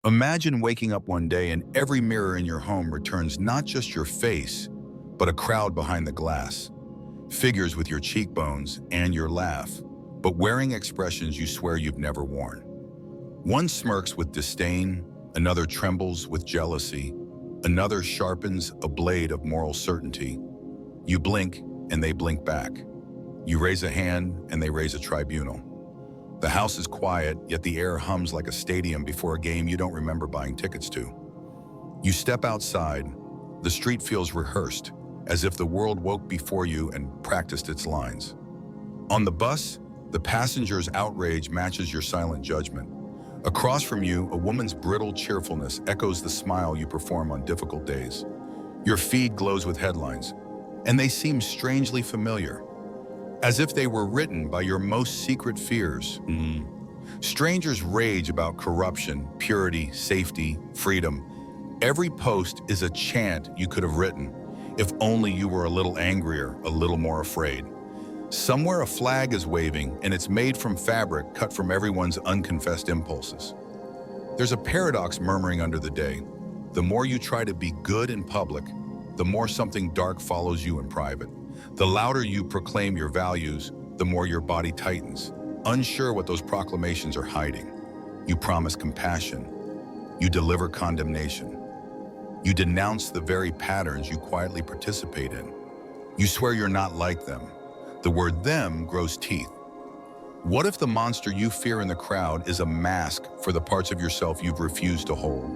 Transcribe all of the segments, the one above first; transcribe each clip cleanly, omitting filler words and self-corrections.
Imagine waking up one day and every mirror in your home returns not just your face, but a crowd behind the glass. Figures with your cheekbones and your laugh, but wearing expressions you swear you've never worn. One smirks with disdain, another trembles with jealousy, another sharpens a blade of moral certainty. You blink and they blink back. You raise a hand and they raise a tribunal. The house is quiet, yet the air hums like a stadium before a game you don't remember buying tickets to. You step outside. The street feels rehearsed, as if the world woke before you and practiced its lines. On the bus, the passenger's outrage matches your silent judgment. Across from you, a woman's brittle cheerfulness echoes the smile you perform on difficult days. Your feed glows with headlines, and they seem strangely familiar, as if they were written by your most secret fears. Strangers rage about corruption, purity, safety, freedom. Every post is a chant you could have written, if only you were a little angrier, a little more afraid. Somewhere a flag is waving, and it's made from fabric cut from everyone's unconfessed impulses. There's a paradox murmuring under the day. The more you try to be good in public, the more something dark follows you in private. The louder you proclaim your values, the more your body tightens, unsure what those proclamations are hiding. You promise compassion. You deliver condemnation. You denounce the very patterns you quietly participate in. You swear you're not like them. The word "them" grows teeth. What if the monster you fear in the crowd is a mask for the parts of yourself you've refused to hold?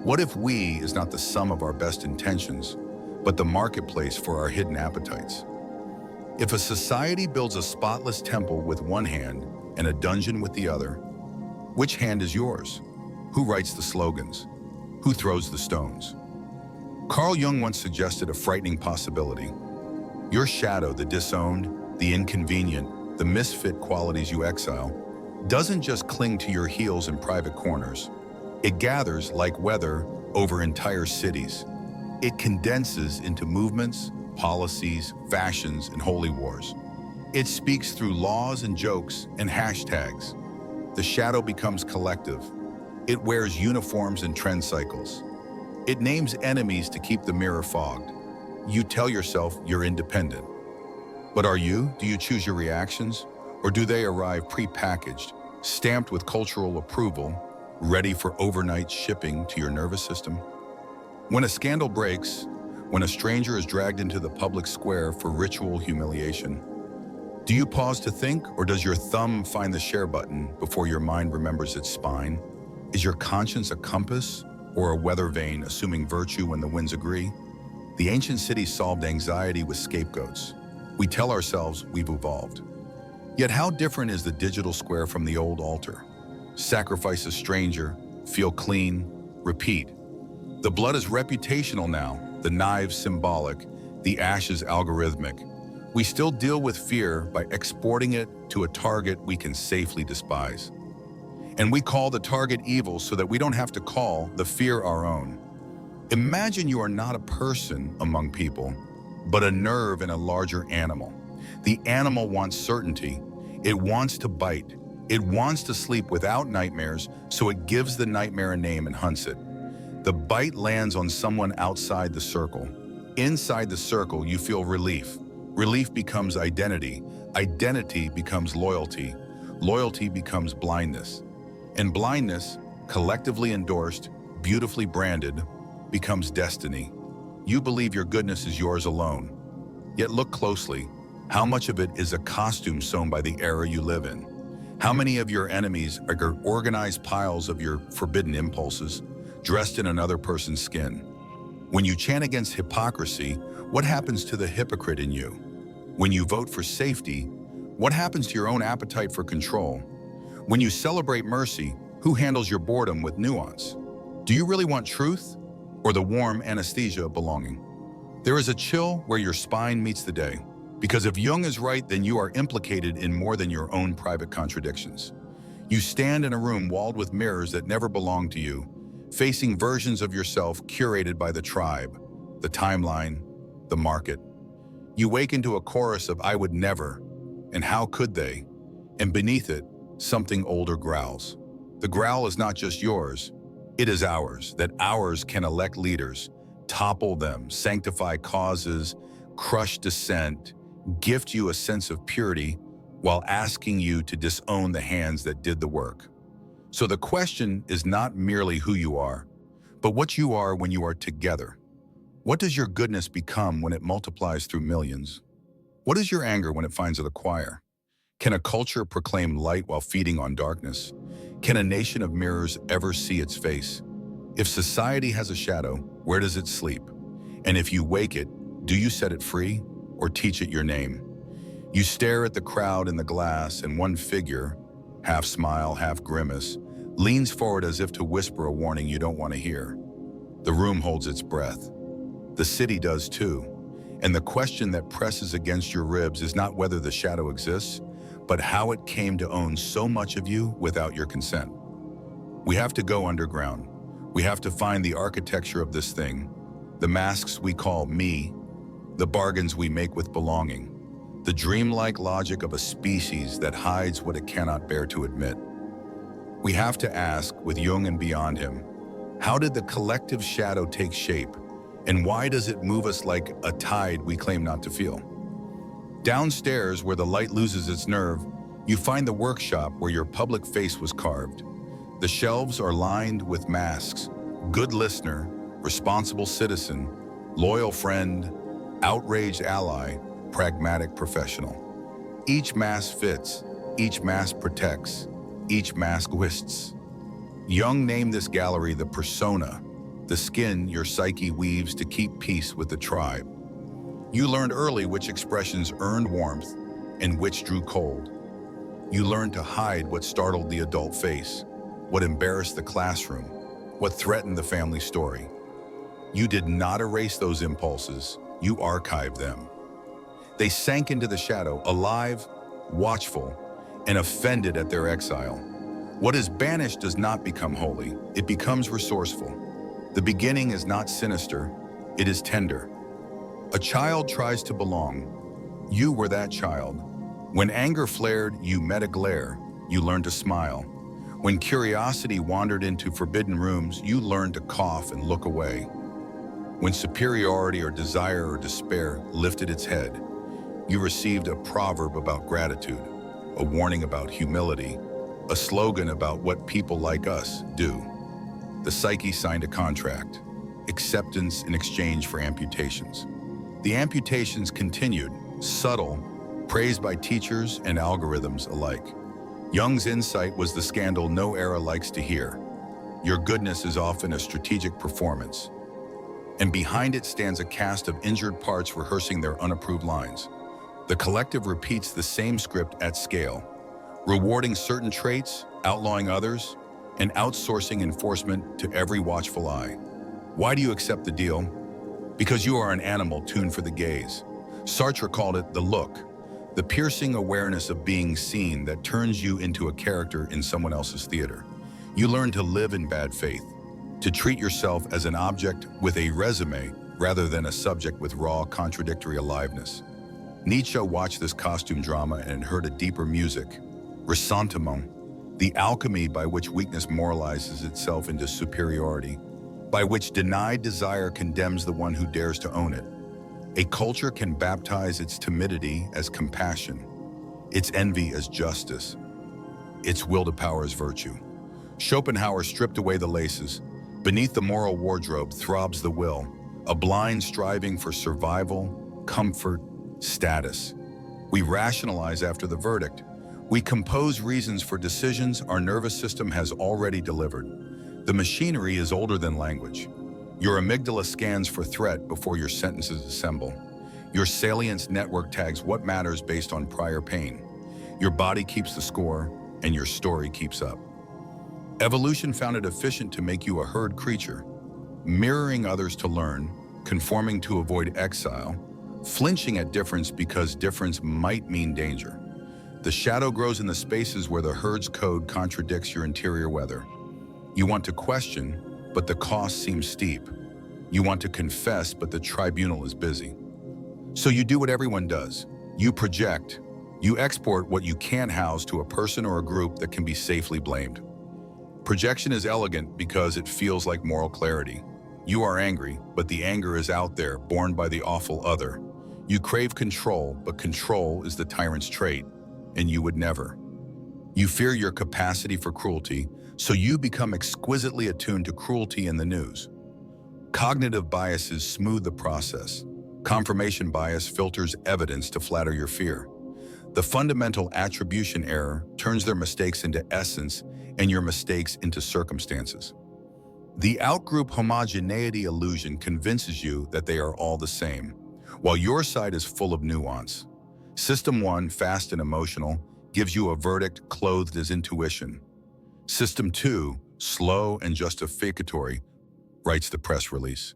What if "we" is not the sum of our best intentions, but the marketplace for our hidden appetites? If a society builds a spotless temple with one hand and a dungeon with the other, which hand is yours? Who writes the slogans? Who throws the stones? Carl Jung once suggested a frightening possibility. Your shadow, the disowned, the inconvenient, the misfit qualities you exile, doesn't just cling to your heels in private corners. It gathers like weather over entire cities. It condenses into movements, policies, fashions, and holy wars. It speaks through laws and jokes and hashtags. The shadow becomes collective. It wears uniforms and trend cycles. It names enemies to keep the mirror fogged. You tell yourself you're independent. But are you? Do you choose your reactions? Or do they arrive pre-packaged, stamped with cultural approval, ready for overnight shipping to your nervous system? When a scandal breaks, when a stranger is dragged into the public square for ritual humiliation, do you pause to think, or does your thumb find the share button before your mind remembers its spine? Is your conscience a compass or a weather vane assuming virtue when the winds agree? The ancient cities solved anxiety with scapegoats. We tell ourselves we've evolved. Yet how different is the digital square from the old altar? Sacrifice a stranger, feel clean, repeat. The blood is reputational now, the knives symbolic, the ashes algorithmic. We still deal with fear by exporting it to a target we can safely despise. And we call the target evil so that we don't have to call the fear our own. Imagine you are not a person among people, but a nerve in a larger animal. The animal wants certainty. It wants to bite. It wants to sleep without nightmares, so it gives the nightmare a name and hunts it. The bite lands on someone outside the circle. Inside the circle, you feel relief. Relief becomes identity. Identity becomes loyalty. Loyalty becomes blindness. And blindness, collectively endorsed, beautifully branded, becomes destiny. You believe your goodness is yours alone. Yet look closely. How much of it is a costume sewn by the era you live in? How many of your enemies are organized piles of your forbidden impulses, dressed in another person's skin? When you chant against hypocrisy, what happens to the hypocrite in you? When you vote for safety, what happens to your own appetite for control? When you celebrate mercy, who handles your boredom with nuance? Do you really want truth, or the warm anesthesia of belonging? There is a chill where your spine meets the day. Because if Jung is right, then you are implicated in more than your own private contradictions. You stand in a room walled with mirrors that never belong to you, facing versions of yourself curated by the tribe, the timeline, the market. You wake into a chorus of "I would never," and "how could they?" And beneath it, something older growls. The growl is not just yours, It is ours, that ours can elect leaders, topple them, sanctify causes, crush dissent, gift you a sense of purity while asking you to disown the hands that did the work. So the question is not merely who you are, but what you are when you are together. What does your goodness become when it multiplies through millions? What is your anger when it finds a choir? Can a culture proclaim light while feeding on darkness? Can a nation of mirrors ever see its face? If society has a shadow, where does it sleep? And if you wake it, do you set it free or teach it your name? You stare at the crowd in the glass, and one figure, half smile, half grimace, leans forward as if to whisper a warning you don't want to hear. The room holds its breath. The city does too. And the question that presses against your ribs is not whether the shadow exists, but how it came to own so much of you without your consent. We have to go underground. We have to find the architecture of this thing, the masks we call me, the bargains we make with belonging, the dreamlike logic of a species that hides what it cannot bear to admit. We have to ask, with Jung and beyond him, how did the collective shadow take shape, and why does it move us like a tide we claim not to feel? Downstairs, where the light loses its nerve, you find the workshop where your public face was carved. The shelves are lined with masks: good listener, responsible citizen, loyal friend, outraged ally, pragmatic professional. Each mask fits, each mask protects, each mask whisks. Jung named this gallery the persona, the skin your psyche weaves to keep peace with the tribe. You learned early which expressions earned warmth and which drew cold. You learned to hide what startled the adult face, what embarrassed the classroom, what threatened the family story. You did not erase those impulses, you archived them. They sank into the shadow, alive, watchful, and offended at their exile. What is banished does not become holy, it becomes resourceful. The beginning is not sinister, it is tender. A child tries to belong. You were that child. When anger flared, you met a glare. You learned to smile. When curiosity wandered into forbidden rooms, you learned to cough and look away. When superiority or desire or despair lifted its head, you received a proverb about gratitude, a warning about humility, a slogan about what people like us do. The psyche signed a contract, acceptance in exchange for amputations. The amputations continued, subtle, praised by teachers and algorithms alike. Jung's insight was the scandal no era likes to hear. Your goodness is often a strategic performance, and behind it stands a cast of injured parts rehearsing their unapproved lines. The collective repeats the same script at scale, rewarding certain traits, outlawing others, and outsourcing enforcement to every watchful eye. Why do you accept the deal? Because you are an animal tuned for the gaze. Sartre called it the look, the piercing awareness of being seen that turns you into a character in someone else's theater. You learn to live in bad faith, to treat yourself as an object with a resume rather than a subject with raw, contradictory aliveness. Nietzsche watched this costume drama and heard a deeper music, ressentiment, the alchemy by which weakness moralizes itself into superiority, by which denied desire condemns the one who dares to own it. A culture can baptize its timidity as compassion, its envy as justice, its will to power as virtue. Schopenhauer stripped away the laces. Beneath the moral wardrobe throbs the will, a blind striving for survival, comfort, status. We rationalize after the verdict. We compose reasons for decisions our nervous system has already delivered. The machinery is older than language. Your amygdala scans for threat before your sentences assemble. Your salience network tags what matters based on prior pain. Your body keeps the score, and your story keeps up. Evolution found it efficient to make you a herd creature, mirroring others to learn, conforming to avoid exile, flinching at difference because difference might mean danger. The shadow grows in the spaces where the herd's code contradicts your interior weather. You want to question, but the cost seems steep. You want to confess, but the tribunal is busy. So you do what everyone does. You project. You export what you can't house to a person or a group that can be safely blamed. Projection is elegant because it feels like moral clarity. You are angry, but the anger is out there, born by the awful other. You crave control, but control is the tyrant's trait, and you would never. You fear your capacity for cruelty, so you become exquisitely attuned to cruelty in the news. Cognitive biases smooth the process. Confirmation bias filters evidence to flatter your fear. The fundamental attribution error turns their mistakes into essence and your mistakes into circumstances. The outgroup homogeneity illusion convinces you that they are all the same, while your side is full of nuance. System 1, fast and emotional, gives you a verdict clothed as intuition. System 2, slow and justificatory, writes the press release.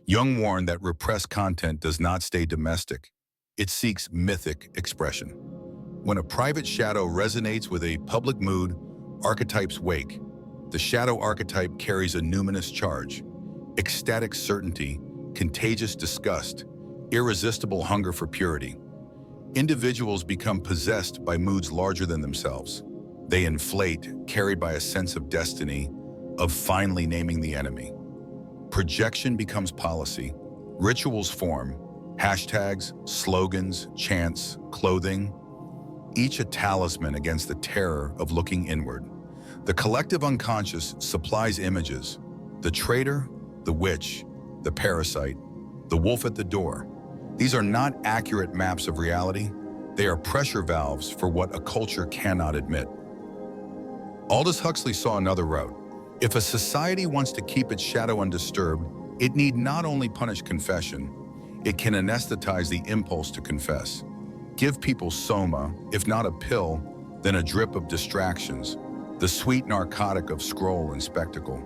Jung warned that repressed content does not stay domestic. It seeks mythic expression. When a private shadow resonates with a public mood, archetypes wake. The shadow archetype carries a numinous charge: ecstatic certainty, contagious disgust, irresistible hunger for purity. Individuals become possessed by moods larger than themselves. They inflate, carried by a sense of destiny, of finally naming the enemy. Projection becomes policy. Rituals form: hashtags, slogans, chants, clothing, each a talisman against the terror of looking inward. The collective unconscious supplies images: the traitor, the witch, the parasite, the wolf at the door. These are not accurate maps of reality. They are pressure valves for what a culture cannot admit. Aldous Huxley saw another route. If a society wants to keep its shadow undisturbed, it need not only punish confession, it can anesthetize the impulse to confess. Give people soma, if not a pill, then a drip of distractions, the sweet narcotic of scroll and spectacle.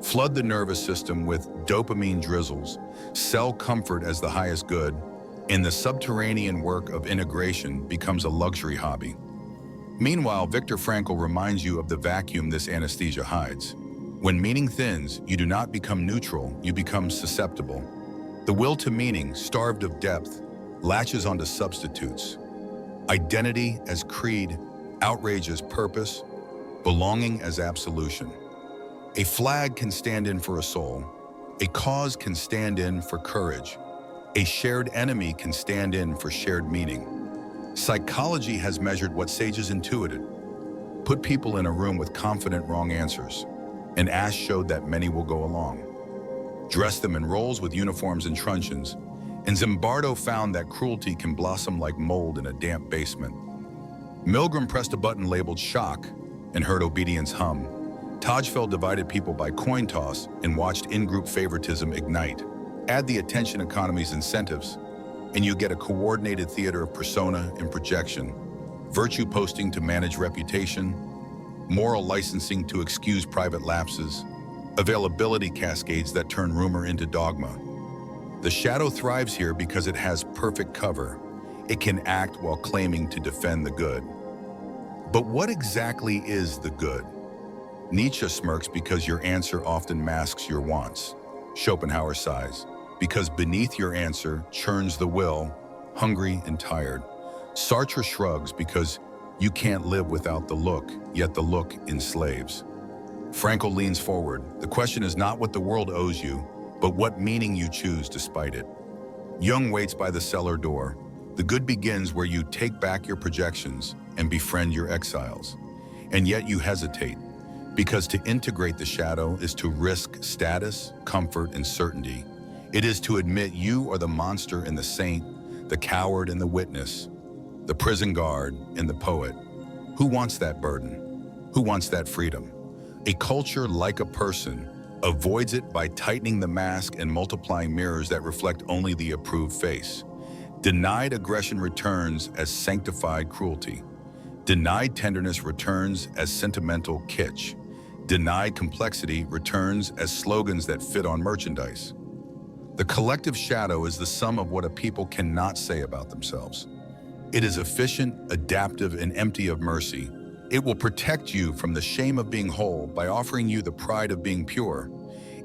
Flood the nervous system with dopamine drizzles, sell comfort as the highest good, and the subterranean work of integration becomes a luxury hobby. Meanwhile, Viktor Frankl reminds you of the vacuum this anesthesia hides. When meaning thins, you do not become neutral, you become susceptible. The will to meaning, starved of depth, latches onto substitutes. Identity as creed, outrage as purpose, belonging as absolution. A flag can stand in for a soul. A cause can stand in for courage. A shared enemy can stand in for shared meaning. Psychology has measured what sages intuited. Put people in a room with confident wrong answers, and Ash showed that many will go along. Dress them in roles with uniforms and truncheons, and Zimbardo found that cruelty can blossom like mold in a damp basement. Milgram pressed a button labeled shock and heard obedience hum. Tajfel divided people by coin toss and watched in-group favoritism ignite. Add the attention economy's incentives, and you get a coordinated theater of persona and projection, virtue posting to manage reputation, moral licensing to excuse private lapses, availability cascades that turn rumor into dogma. The shadow thrives here because it has perfect cover. It can act while claiming to defend the good. But what exactly is the good? Nietzsche smirks because your answer often masks your wants. Schopenhauer sighs because beneath your answer churns the will, hungry and tired. Sartre shrugs because you can't live without the look, yet the look enslaves. Frankl leans forward. The question is not what the world owes you, but what meaning you choose despite it. Jung waits by the cellar door. The good begins where you take back your projections and befriend your exiles. And yet you hesitate, because to integrate the shadow is to risk status, comfort, and certainty. It is to admit you are the monster and the saint, the coward and the witness, the prison guard and the poet. Who wants that burden? Who wants that freedom? A culture, like a person, avoids it by tightening the mask and multiplying mirrors that reflect only the approved face. Denied aggression returns as sanctified cruelty. Denied tenderness returns as sentimental kitsch. Denied complexity returns as slogans that fit on merchandise. The collective shadow is the sum of what a people cannot say about themselves. It is efficient, adaptive, and empty of mercy. It will protect you from the shame of being whole by offering you the pride of being pure.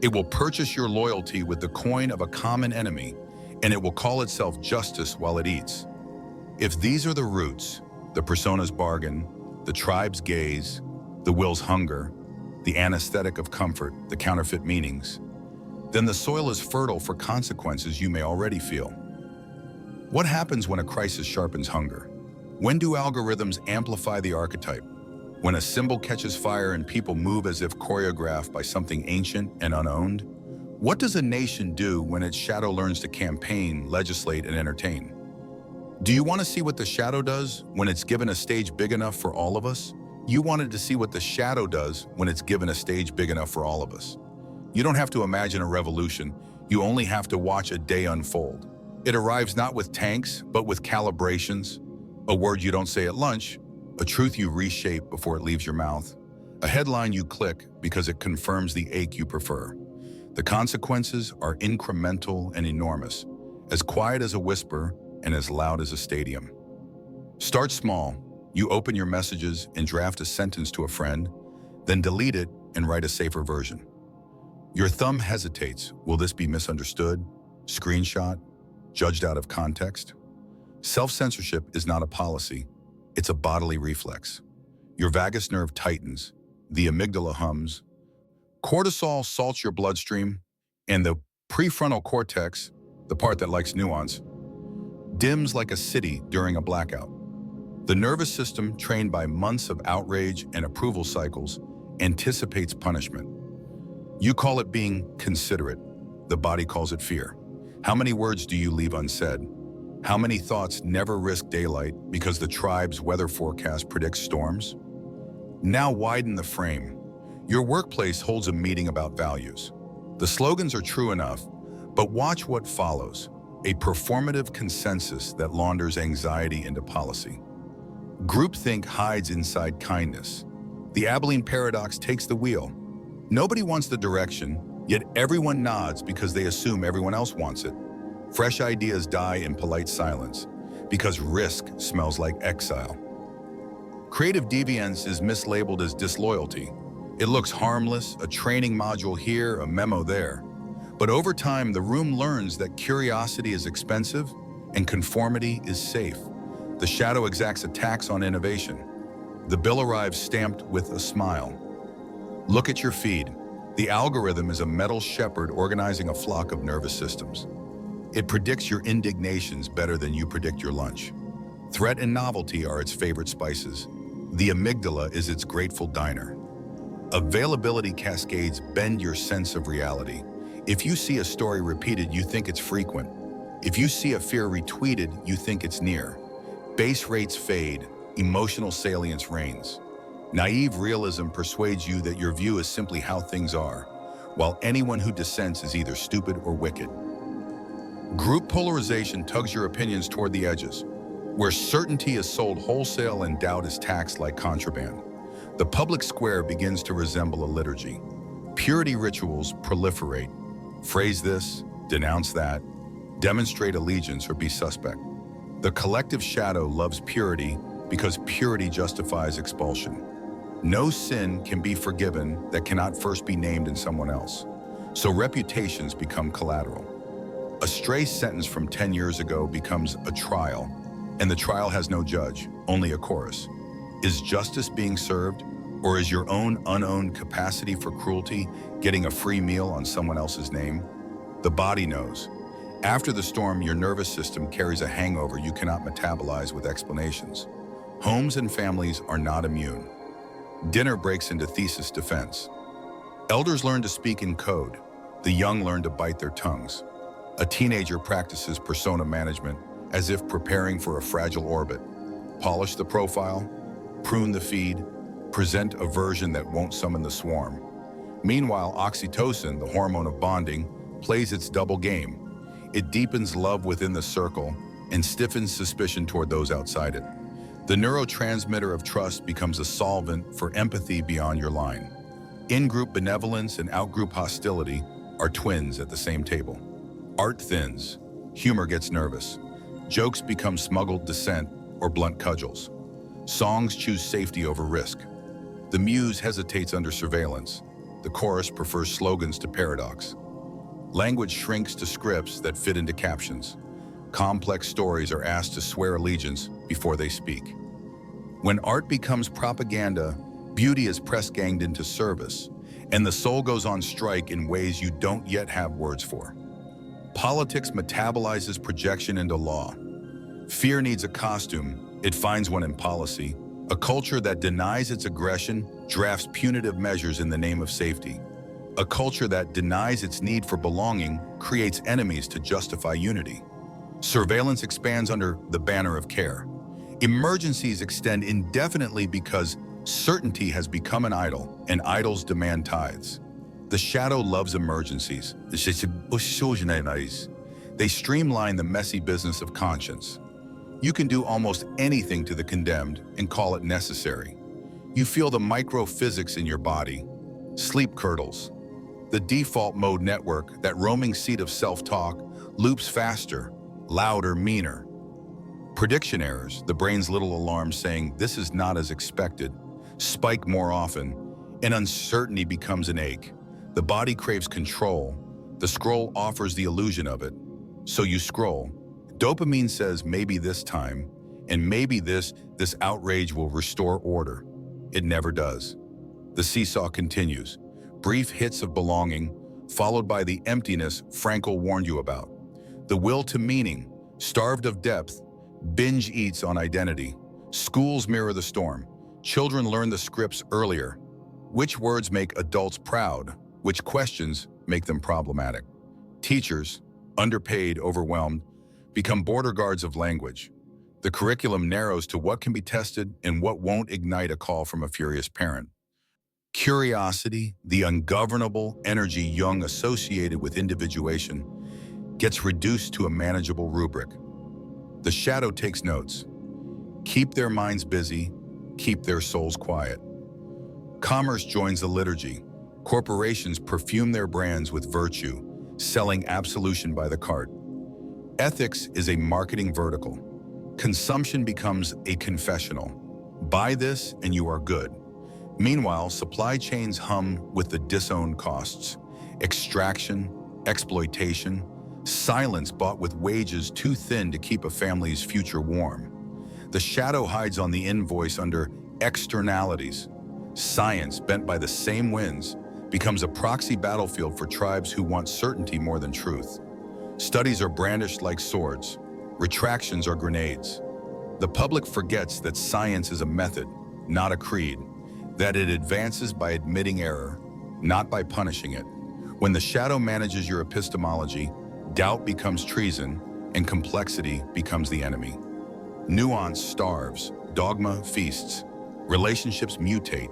It will purchase your loyalty with the coin of a common enemy, and it will call itself justice while it eats. If these are the roots, the persona's bargain, the tribe's gaze, the will's hunger, the anesthetic of comfort, the counterfeit meanings, then the soil is fertile for consequences you may already feel. What happens when a crisis sharpens hunger? When do algorithms amplify the archetype? When a symbol catches fire and people move as if choreographed by something ancient and unowned? What does a nation do when its shadow learns to campaign, legislate, and entertain? Do you want to see what the shadow does when it's given a stage big enough for all of us? You wanted to see what the shadow does when it's given a stage big enough for all of us. You don't have to imagine a revolution, you only have to watch a day unfold. It arrives not with tanks, but with calibrations, a word you don't say at lunch, a truth you reshape before it leaves your mouth, a headline you click because it confirms the ache you prefer. The consequences are incremental and enormous, as quiet as a whisper and as loud as a stadium. Start small. You open your messages and draft a sentence to a friend, then delete it and write a safer version. Your thumb hesitates. Will this be misunderstood, screenshot, judged out of context? Self-censorship is not a policy, it's a bodily reflex. Your vagus nerve tightens, the amygdala hums, cortisol salts your bloodstream, and the prefrontal cortex, the part that likes nuance, dims like a city during a blackout. The nervous system, trained by months of outrage and approval cycles, anticipates punishment. You call it being considerate. The body calls it fear. How many words do you leave unsaid? How many thoughts never risk daylight because the tribe's weather forecast predicts storms? Now widen the frame. Your workplace holds a meeting about values. The slogans are true enough, but watch what follows. A performative consensus that launders anxiety into policy. Groupthink hides inside kindness. The Abilene paradox takes the wheel. Nobody wants the direction, yet everyone nods because they assume everyone else wants it. Fresh ideas die in polite silence because risk smells like exile. Creative deviance is mislabeled as disloyalty. It looks harmless, a training module here, a memo there. But over time, the room learns that curiosity is expensive and conformity is safe. The shadow exacts a tax on innovation. The bill arrives stamped with a smile. Look at your feed. The algorithm is a metal shepherd organizing a flock of nervous systems. It predicts your indignations better than you predict your lunch. Threat and novelty are its favorite spices. The amygdala is its grateful diner. Availability cascades bend your sense of reality. If you see a story repeated, you think it's frequent. If you see a fear retweeted, you think it's near. Base rates fade, emotional salience reigns. Naive realism persuades you that your view is simply how things are, while anyone who dissents is either stupid or wicked. Group polarization tugs your opinions toward the edges, where certainty is sold wholesale and doubt is taxed like contraband. The public square begins to resemble a liturgy. Purity rituals proliferate. Phrase this, denounce that, demonstrate allegiance or be suspect. The collective shadow loves purity because purity justifies expulsion. No sin can be forgiven that cannot first be named in someone else. So reputations become collateral. A stray sentence from 10 years ago becomes a trial, and the trial has no judge, only a chorus. Is justice being served, or is your own unowned capacity for cruelty getting a free meal on someone else's name? The body knows. After the storm, your nervous system carries a hangover you cannot metabolize with explanations. Homes and families are not immune. Dinner breaks into thesis defense. Elders learn to speak in code. The young learn to bite their tongues. A teenager practices persona management as if preparing for a fragile orbit. Polish the profile, prune the feed, present a version that won't summon the swarm. Meanwhile, oxytocin, the hormone of bonding, plays its double game. It deepens love within the circle and stiffens suspicion toward those outside it. The neurotransmitter of trust becomes a solvent for empathy beyond your line. In-group benevolence and out-group hostility are twins at the same table. Art thins. Humor gets nervous. Jokes become smuggled dissent or blunt cudgels. Songs choose safety over risk. The muse hesitates under surveillance. The chorus prefers slogans to paradox. Language shrinks to scripts that fit into captions. Complex stories are asked to swear allegiance before they speak. When art becomes propaganda, beauty is press-ganged into service, And the soul goes on strike in ways you don't yet have words for. Politics metabolizes projection into law. Fear needs a costume, it finds one in policy. A culture that denies its aggression drafts punitive measures in the name of safety. A culture that denies its need for belonging creates enemies to justify unity. Surveillance expands under the banner of care. Emergencies extend indefinitely because certainty has become an idol, and idols demand tithes. The shadow loves emergencies. They streamline the messy business of conscience. You can do almost anything to the condemned and call it necessary. You feel the microphysics in your body. Sleep curdles. The default mode network, that roaming seat of self-talk, loops faster, louder, meaner. Prediction errors, the brain's little alarms saying this is not as expected, spike more often, and uncertainty becomes an ache. The body craves control. The scroll offers the illusion of it. So you scroll. Dopamine says maybe this time, and maybe this outrage will restore order. It never does. The seesaw continues. Brief hits of belonging, followed by the emptiness Frankl warned you about. The will to meaning, starved of depth, binge eats on identity. Schools mirror the storm. Children learn the scripts earlier. Which words make adults proud? Which questions make them problematic? Teachers, underpaid, overwhelmed, become border guards of language. The curriculum narrows to what can be tested and what won't ignite a call from a furious parent. Curiosity, the ungovernable energy Jung associated with individuation, gets reduced to a manageable rubric. The shadow takes notes. Keep their minds busy, keep their souls quiet. Commerce joins the liturgy. Corporations perfume their brands with virtue, selling absolution by the cart. Ethics is a marketing vertical. Consumption becomes a confessional. Buy this and you are good. Meanwhile, supply chains hum with the disowned costs. Extraction, exploitation, silence bought with wages too thin to keep a family's future warm. The shadow hides on the invoice under externalities. Science, bent by the same winds, becomes a proxy battlefield for tribes who want certainty more than truth. Studies are brandished like swords. Retractions are grenades. The public forgets that science is a method, not a creed, that it advances by admitting error, not by punishing it. When the shadow manages your epistemology, doubt becomes treason, and complexity becomes the enemy. Nuance starves, dogma feasts, relationships mutate,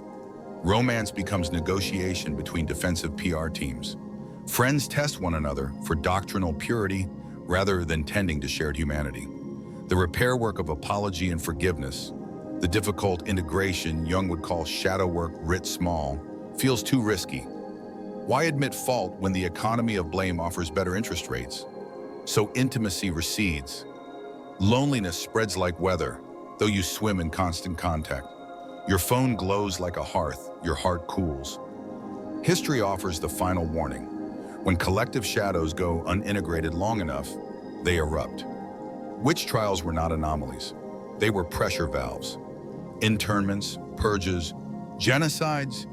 romance becomes negotiation between defensive PR teams. Friends test one another for doctrinal purity rather than tending to shared humanity. The repair work of apology and forgiveness, the difficult integration Jung would call shadow work writ small, feels too risky. Why admit fault when the economy of blame offers better interest rates? So intimacy recedes. Loneliness spreads like weather, though you swim in constant contact. Your phone glows like a hearth, your heart cools. History offers the final warning. When collective shadows go unintegrated long enough, they erupt. Witch trials were not anomalies. They were pressure valves. Internments, purges, genocides.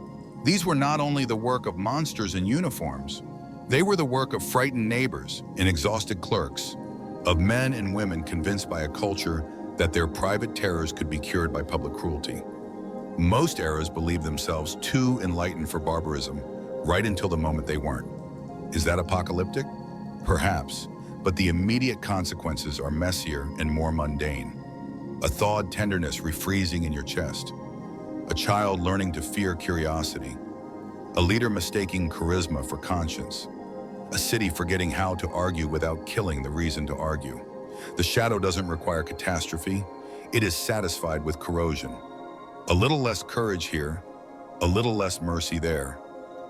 These were not only the work of monsters in uniforms, they were the work of frightened neighbors and exhausted clerks, of men and women convinced by a culture that their private terrors could be cured by public cruelty. Most eras believed themselves too enlightened for barbarism, right until the moment they weren't. Is that apocalyptic? Perhaps, but the immediate consequences are messier and more mundane. A thawed tenderness refreezing in your chest. A child learning to fear curiosity. A leader mistaking charisma for conscience. A city forgetting how to argue without killing the reason to argue. The shadow doesn't require catastrophe. It is satisfied with corrosion. A little less courage here, a little less mercy there.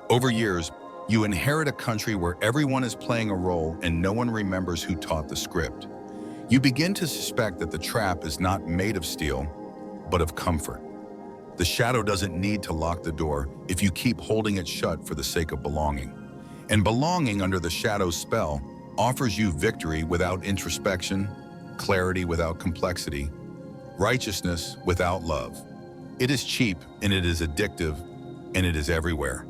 Over years, you inherit a country where everyone is playing a role and no one remembers who taught the script. You begin to suspect that the trap is not made of steel, but of comfort. The shadow doesn't need to lock the door if you keep holding it shut for the sake of belonging. And belonging under the shadow's spell offers you victory without introspection, clarity without complexity, righteousness without love. It is cheap and it is addictive and it is everywhere.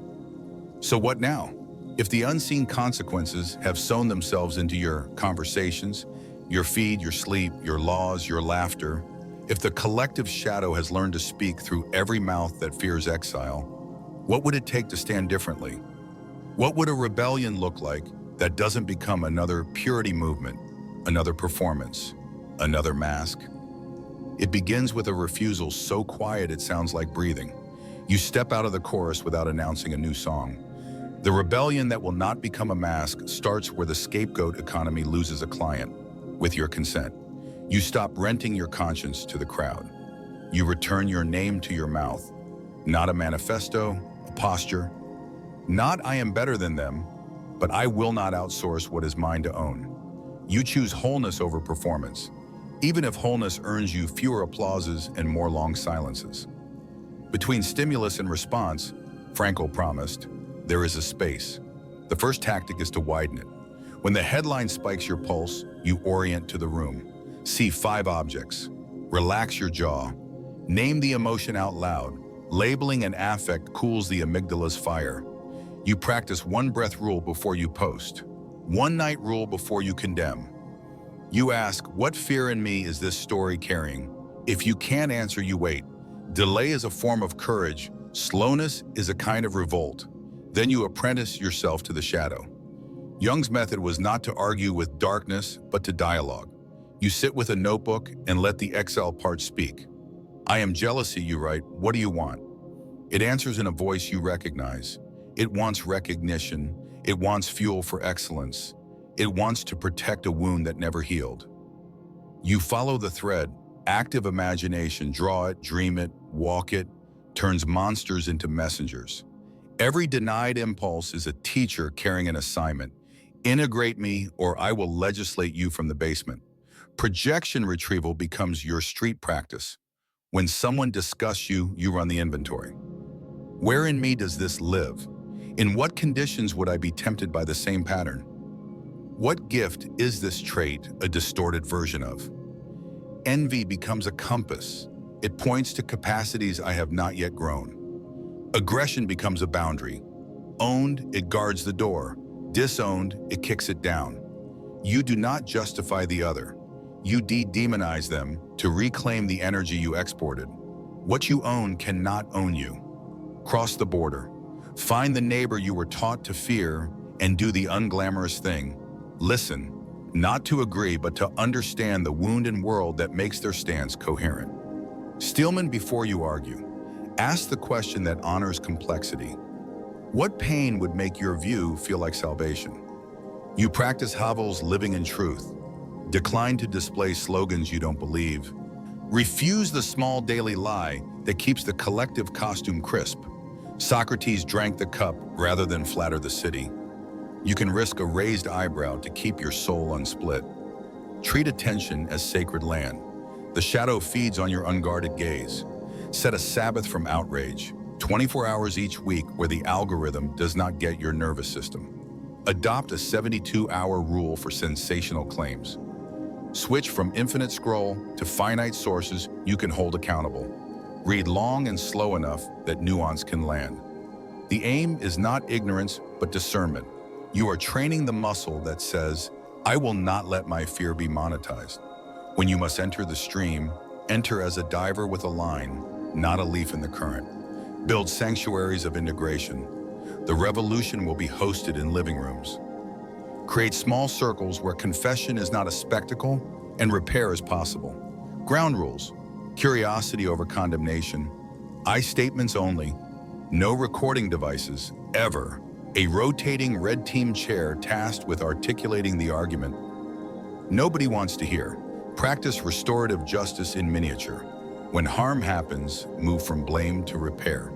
So what now? If the unseen consequences have sewn themselves into your conversations, your feed, your sleep, your laws, your laughter, if the collective shadow has learned to speak through every mouth that fears exile, what would it take to stand differently? What would a rebellion look like that doesn't become another purity movement, another performance, another mask? It begins with a refusal so quiet it sounds like breathing. You step out of the chorus without announcing a new song. The rebellion that will not become a mask starts where the scapegoat economy loses a client, with your consent. You stop renting your conscience to the crowd. You return your name to your mouth. Not a manifesto, a posture. Not I am better than them, but I will not outsource what is mine to own. You choose wholeness over performance, even if wholeness earns you fewer applauses and more long silences. Between stimulus and response, Frankl promised, there is a space. The first tactic is to widen it. When the headline spikes your pulse, you orient to the room. See 5 objects. Relax your jaw. Name the emotion out loud. Labeling an affect cools the amygdala's fire. You practice 1 breath rule before you post. 1 night rule before you condemn. You ask, what fear in me is this story carrying? If you can't answer, you wait. Delay is a form of courage. Slowness is a kind of revolt. Then you apprentice yourself to the shadow. Jung's method was not to argue with darkness, but to dialogue. You sit with a notebook and let the exile part speak. I am jealousy, you write. What do you want? It answers in a voice you recognize. It wants recognition. It wants fuel for excellence. It wants to protect a wound that never healed. You follow the thread. Active imagination, draw it, dream it, walk it, turns monsters into messengers. Every denied impulse is a teacher carrying an assignment. Integrate me or I will legislate you from the basement. Projection retrieval becomes your street practice. When someone discusses you, you run the inventory. Where in me does this live? In what conditions would I be tempted by the same pattern? What gift is this trait a distorted version of? Envy becomes a compass. It points to capacities I have not yet grown. Aggression becomes a boundary. Owned, it guards the door. Disowned, it kicks it down. You do not justify the other. You de-demonize them to reclaim the energy you exported. What you own cannot own you. Cross the border. Find the neighbor you were taught to fear and do the unglamorous thing. Listen, not to agree, but to understand the wound and world that makes their stance coherent. Steelman before you argue. Ask the question that honors complexity. What pain would make your view feel like salvation? You practice Havel's living in truth. Decline to display slogans you don't believe. Refuse the small daily lie that keeps the collective costume crisp. Socrates drank the cup rather than flatter the city. You can risk a raised eyebrow to keep your soul unsplit. Treat attention as sacred land. The shadow feeds on your unguarded gaze. Set a Sabbath from outrage, 24 hours each week where the algorithm does not get your nervous system. Adopt a 72-hour rule for sensational claims. Switch from infinite scroll to finite sources you can hold accountable. Read long and slow enough that nuance can land. The aim is not ignorance, but discernment. You are training the muscle that says, I will not let my fear be monetized. When you must enter the stream, enter as a diver with a line, not a leaf in the current. Build sanctuaries of integration. The revolution will be hosted in living rooms. Create small circles where confession is not a spectacle and repair is possible. Ground rules: curiosity over condemnation, I statements only, no recording devices, ever, a rotating red team chair tasked with articulating the argument. Nobody wants to hear. Practice restorative justice in miniature. When harm happens, move from blame to repair.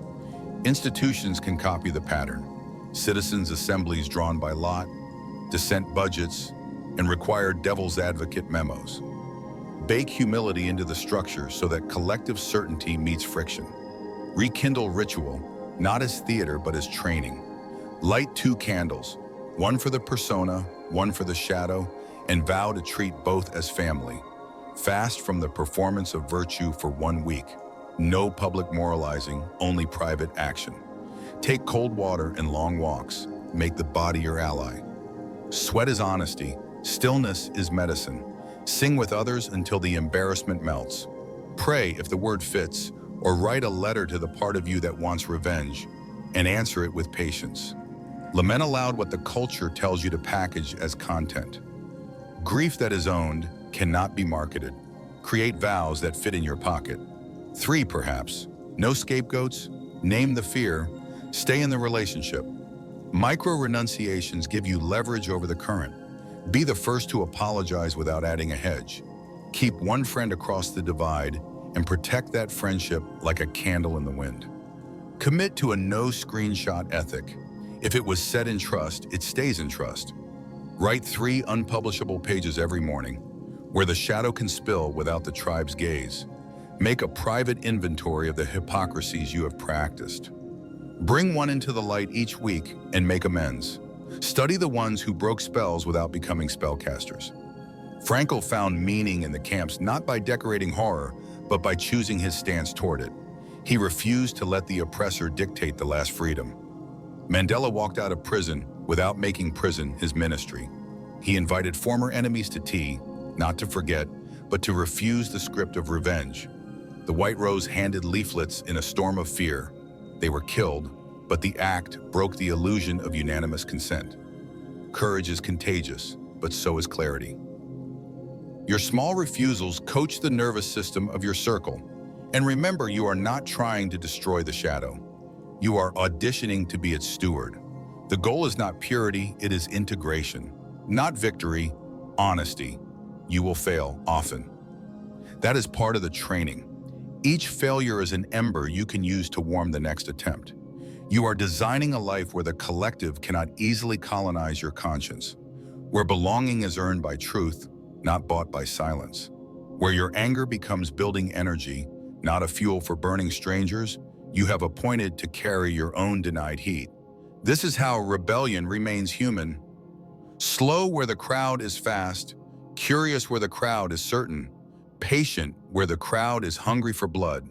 Institutions can copy the pattern. Citizens' assemblies drawn by lot, dissent budgets, and required devil's advocate memos. Bake humility into the structure so that collective certainty meets friction. Rekindle ritual, not as theater but as training. Light 2 candles, one for the persona, one for the shadow, and vow to treat both as family. Fast from the performance of virtue for 1 week. No public moralizing, only private action. Take cold water and long walks. Make the body your ally. Sweat is honesty. Stillness is medicine. Sing with others until the embarrassment melts. Pray if the word fits, or write a letter to the part of you that wants revenge, and answer it with patience. Lament aloud what the culture tells you to package as content. Grief that is owned cannot be marketed. Create vows that fit in your pocket. 3, perhaps. No scapegoats. Name the fear. Stay in the relationship. Micro-renunciations give you leverage over the current. Be the first to apologize without adding a hedge. Keep one friend across the divide and protect that friendship like a candle in the wind. Commit to a no screenshot ethic. If it was said in trust, it stays in trust. Write 3 unpublishable pages every morning, where the shadow can spill without the tribe's gaze. Make a private inventory of the hypocrisies you have practiced. Bring one into the light each week and make amends. Study the ones who broke spells without becoming spellcasters. Frankl found meaning in the camps not by decorating horror, but by choosing his stance toward it. He refused to let the oppressor dictate the last freedom. Mandela walked out of prison without making prison his ministry. He invited former enemies to tea, not to forget, but to refuse the script of revenge. The White Rose handed leaflets in a storm of fear. They were killed, but the act broke the illusion of unanimous consent. Courage is contagious, but so is clarity. Your small refusals coach the nervous system of your circle. And remember, you are not trying to destroy the shadow. You are auditioning to be its steward. The goal is not purity, it is integration. Not victory, honesty. You will fail, often. That is part of the training. Each failure is an ember you can use to warm the next attempt. You are designing a life where the collective cannot easily colonize your conscience, where belonging is earned by truth, not bought by silence, where your anger becomes building energy, not a fuel for burning strangers you have appointed to carry your own denied heat. This is how rebellion remains human. Slow where the crowd is fast, curious where the crowd is certain, patient where the crowd is hungry for blood.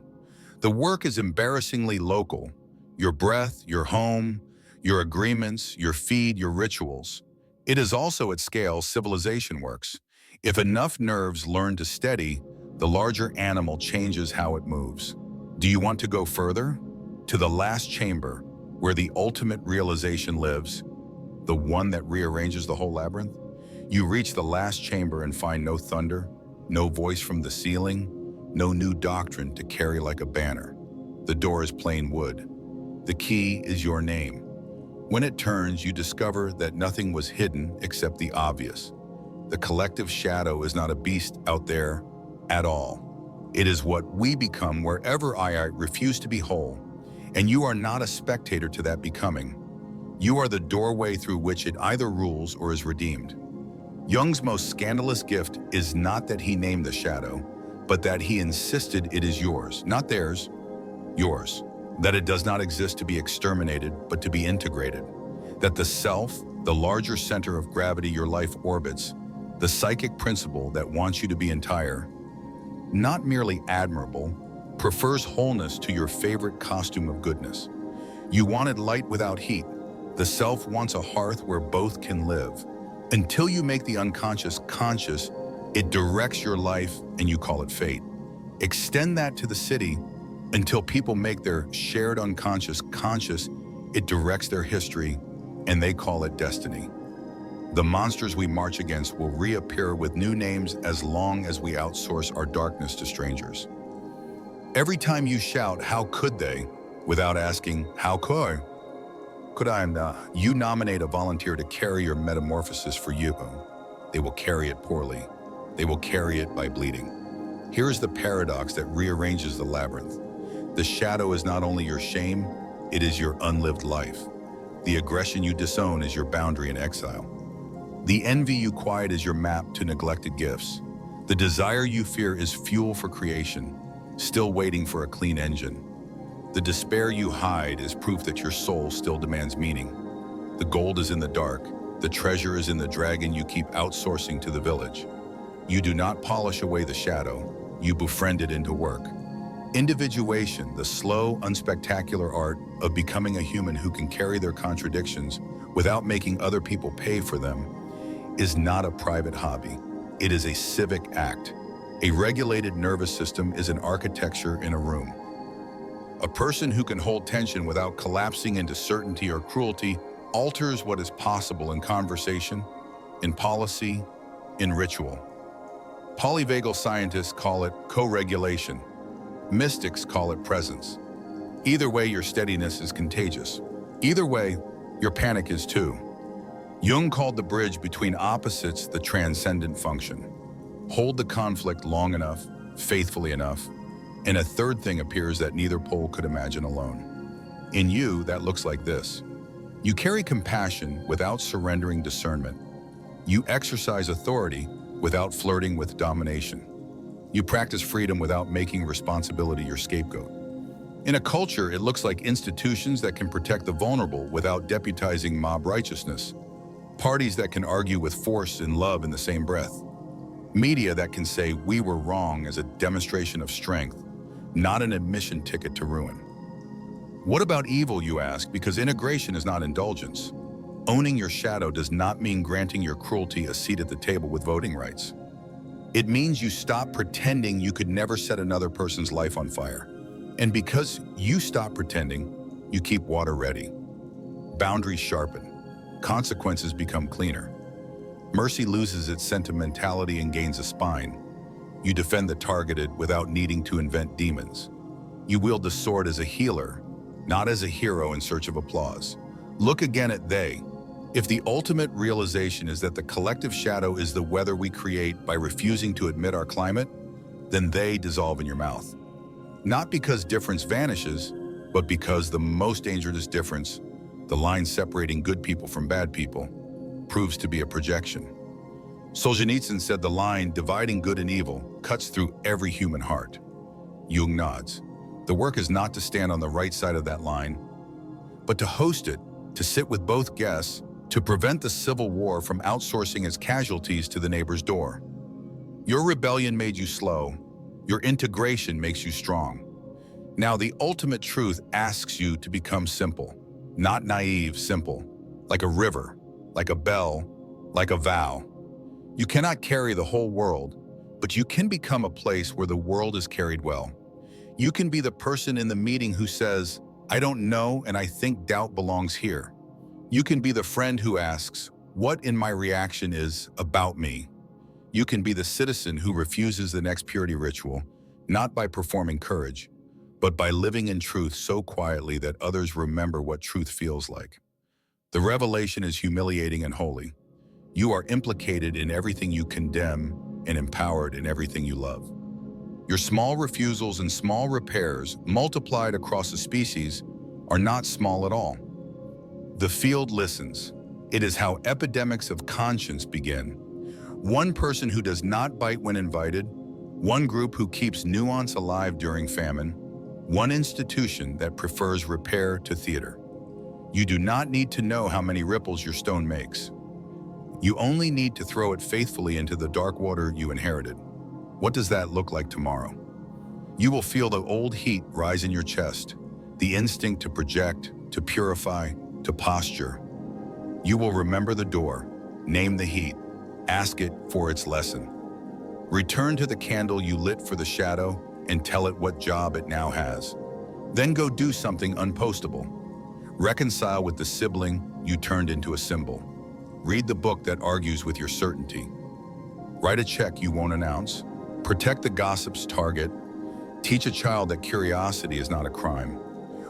The work is embarrassingly local. Your breath, your home, your agreements, your feed, your rituals. It is also at scale civilization works. If enough nerves learn to steady, the larger animal changes how it moves. Do you want to go further? To the last chamber, where the ultimate realization lives, the one that rearranges the whole labyrinth? You reach the last chamber and find no thunder, no voice from the ceiling, no new doctrine to carry like a banner. The door is plain wood. The key is your name. When it turns, you discover that nothing was hidden except the obvious. The collective shadow is not a beast out there at all. It is what we become wherever I refuse to be whole. And you are not a spectator to that becoming. You are the doorway through which it either rules or is redeemed. Jung's most scandalous gift is not that he named the shadow, but that he insisted it is yours, not theirs, yours. That it does not exist to be exterminated, but to be integrated. That the self, the larger center of gravity your life orbits, the psychic principle that wants you to be entire, not merely admirable, prefers wholeness to your favorite costume of goodness. You wanted light without heat. The self wants a hearth where both can live. Until you make the unconscious conscious, it directs your life and you call it fate. Extend that to the city until people make their shared unconscious conscious, it directs their history and they call it destiny. The monsters we march against will reappear with new names as long as we outsource our darkness to strangers. Every time you shout, "How could they?" without asking, "How could I?" You nominate a volunteer to carry your metamorphosis for you. They will carry it poorly. They will carry it by bleeding. Here is the paradox that rearranges the labyrinth. The shadow is not only your shame, it is your unlived life. The aggression you disown is your boundary in exile. The envy you quiet is your map to neglected gifts. The desire you fear is fuel for creation, still waiting for a clean engine. The despair you hide is proof that your soul still demands meaning. The gold is in the dark. The treasure is in the dragon you keep outsourcing to the village. You do not polish away the shadow. You befriend it into work. Individuation, the slow, unspectacular art of becoming a human who can carry their contradictions without making other people pay for them, is not a private hobby. It is a civic act. A regulated nervous system is an architecture in a room. A person who can hold tension without collapsing into certainty or cruelty alters what is possible in conversation, in policy, in ritual. Polyvagal scientists call it co-regulation. Mystics call it presence. Either way, your steadiness is contagious. Either way, your panic is too. Jung called the bridge between opposites the transcendent function. Hold the conflict long enough, faithfully enough, and a third thing appears that neither pole could imagine alone. In you, that looks like this. You carry compassion without surrendering discernment. You exercise authority without flirting with domination. You practice freedom without making responsibility your scapegoat. In a culture, it looks like institutions that can protect the vulnerable without deputizing mob righteousness. Parties that can argue with force and love in the same breath. Media that can say we were wrong as a demonstration of strength, not an admission ticket to ruin. What about evil, you ask, because integration is not indulgence. Owning your shadow does not mean granting your cruelty a seat at the table with voting rights. It means you stop pretending you could never set another person's life on fire. And because you stop pretending, you keep water ready. Boundaries sharpen. Consequences become cleaner. Mercy loses its sentimentality and gains a spine. You defend the targeted without needing to invent demons. You wield the sword as a healer, not as a hero in search of applause. Look again at they. If the ultimate realization is that the collective shadow is the weather we create by refusing to admit our climate, then they dissolve in your mouth. Not because difference vanishes, but because the most dangerous difference, the line separating good people from bad people, proves to be a projection. Solzhenitsyn said the line dividing good and evil cuts through every human heart. Jung nods. The work is not to stand on the right side of that line, but to host it, to sit with both guests, to prevent the civil war from outsourcing its casualties to the neighbor's door. Your rebellion made you slow. Your integration makes you strong. Now the ultimate truth asks you to become simple, not naive, simple, like a river, like a bell, like a vow. You cannot carry the whole world, but you can become a place where the world is carried well. You can be the person in the meeting who says, I don't know and I think doubt belongs here. You can be the friend who asks, what in my reaction is about me? You can be the citizen who refuses the next purity ritual, not by performing courage, but by living in truth so quietly that others remember what truth feels like. The revelation is humiliating and holy. You are implicated in everything you condemn and empowered in everything you love. Your small refusals and small repairs multiplied across a species are not small at all. The field listens. It is how epidemics of conscience begin. One person who does not bite when invited, one group who keeps nuance alive during famine, one institution that prefers repair to theater. You do not need to know how many ripples your stone makes. You only need to throw it faithfully into the dark water you inherited. What does that look like tomorrow? You will feel the old heat rise in your chest, the instinct to project, to purify, to posture. You will remember the door, name the heat, ask it for its lesson. Return to the candle you lit for the shadow and tell it what job it now has. Then go do something unpostable. Reconcile with the sibling you turned into a symbol. Read the book that argues with your certainty. Write a check you won't announce. Protect the gossip's target. Teach a child that curiosity is not a crime.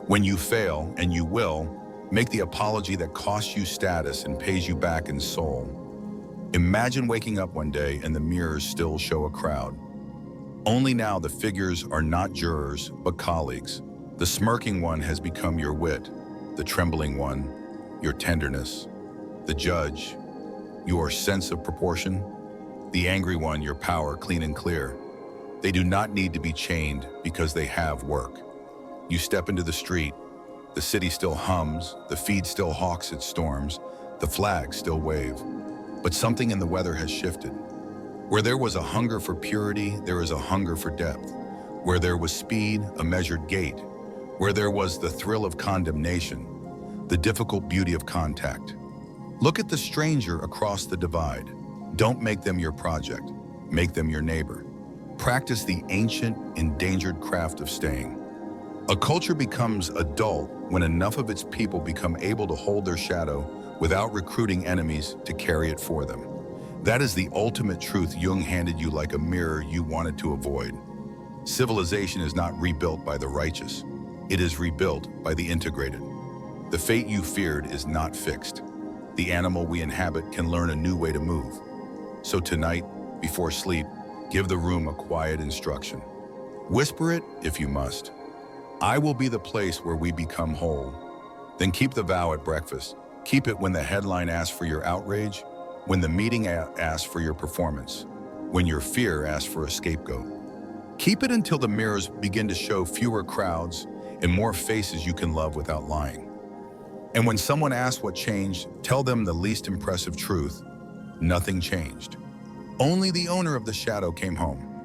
When you fail, and you will, make the apology that costs you status and pays you back in soul. Imagine waking up one day and the mirrors still show a crowd. Only now the figures are not jurors, but colleagues. The smirking one has become your wit, the trembling one, your tenderness, the judge, your sense of proportion, the angry one, your power clean and clear. They do not need to be chained because they have work. You step into the street, the city still hums, the feed still hawks its storms, the flags still wave. But something in the weather has shifted. Where there was a hunger for purity, there is a hunger for depth. Where there was speed, a measured gait. Where there was the thrill of condemnation, the difficult beauty of contact. Look at the stranger across the divide. Don't make them your project. Make them your neighbor. Practice the ancient, endangered craft of staying. A culture becomes adult when enough of its people become able to hold their shadow without recruiting enemies to carry it for them. That is the ultimate truth Jung handed you like a mirror you wanted to avoid. Civilization is not rebuilt by the righteous. It is rebuilt by the integrated. The fate you feared is not fixed. The animal we inhabit can learn a new way to move. So tonight, before sleep, give the room a quiet instruction. Whisper it if you must. I will be the place where we become whole. Then keep the vow at breakfast. Keep it when the headline asks for your outrage, when the meeting asks for your performance, when your fear asks for a scapegoat. Keep it until the mirrors begin to show fewer crowds and more faces you can love without lying. And when someone asks what changed, tell them the least impressive truth: nothing changed. Only the owner of the shadow came home.